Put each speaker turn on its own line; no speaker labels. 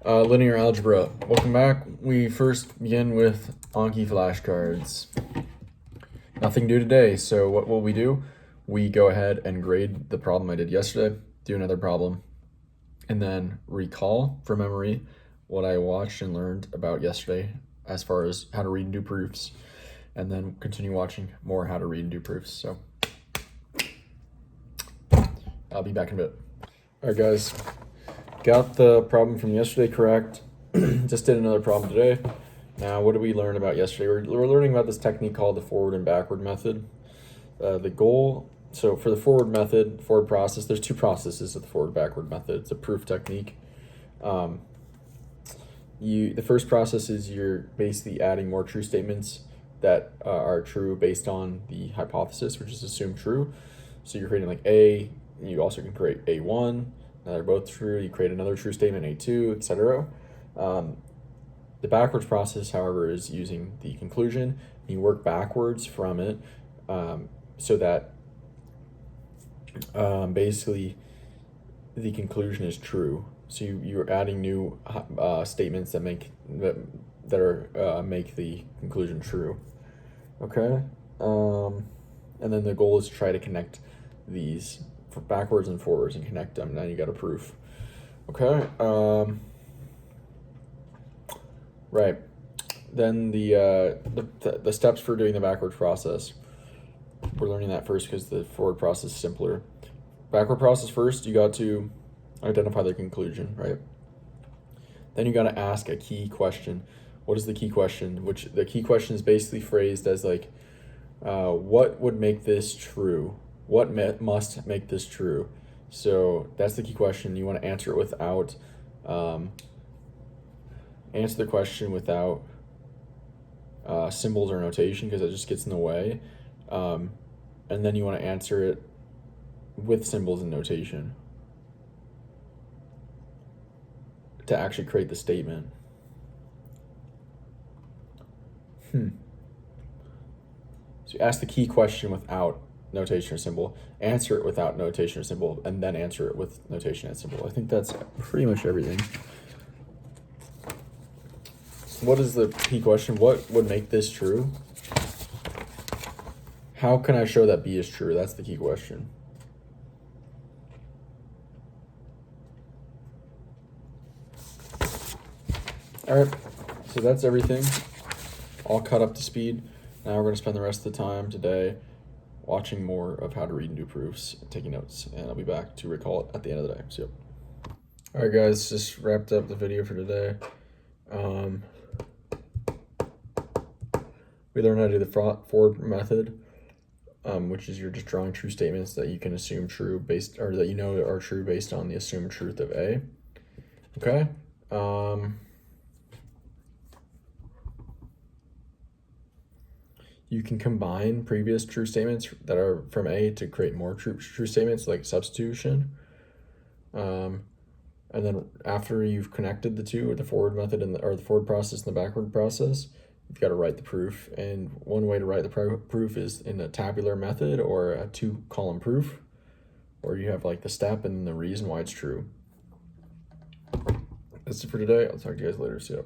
Linear algebra. Welcome back. We first begin with Anki flashcards. Nothing new today, so what will we do? We go ahead and grade the problem I did yesterday, do another problem, and then recall from memory what I watched and learned about yesterday as far as how to read and do proofs, and then continue watching more how to read and do proofs. So I'll be back in a bit. All right, guys. Got the problem from yesterday correct. Just did another problem today. Now, what did we learn about yesterday? We're learning about this technique called the forward and backward method. The goal, so for the forward method, forward process, there's two processes of the forward backward method. It's a proof technique. The first process is you're basically adding more true statements that are true based on the hypothesis, which is assumed true. So you're creating like A, you also can create A1. Now they're both true. You create another true statement, A2, etc. The backwards process, however, is using the conclusion. You work backwards from it so that basically the conclusion is true. So you're adding new statements that make the conclusion true. Okay, and then the goal is to try to connect these for backwards and forwards and connect them. Now you got a proof. Okay. Right. Then the steps for doing the backwards process. We're learning that first because the forward process is simpler. Backward process first, you got to identify the conclusion, right? Then you got to ask a key question. What is the key question? Which the key question is basically phrased as like, what would make this true? What must make this true? So that's the key question. You want to answer it without, answer the question without symbols or notation because it just gets in the way. And then you want to answer it with symbols and notation to actually create the statement. So you ask the key question without notation or symbol, answer it without notation or symbol, and then answer it with notation and symbol. I think that's pretty much everything. What is the key question? What would make this true? How can I show that B is true? That's the key question. All right, so that's everything. All caught up to speed. Now we're going to spend the rest of the time today watching more of how to read and do proofs, taking notes, and I'll be back to recall it at the end of the day. So, all right, guys, just wrapped up the video for today. We learned how to do the forward method, which is you're just drawing true statements that you can assume true based, or that you know are true based on the assumed truth of A. Okay. You can combine previous true statements that are from A to create more true statements, like substitution. And then after you've connected the two, the forward method or the forward process and the backward process, you've got to write the proof. And one way to write the proof is in a tabular method or a 2-column proof, or you have like the step and the reason why it's true. That's it for today. I'll talk to you guys later. See ya.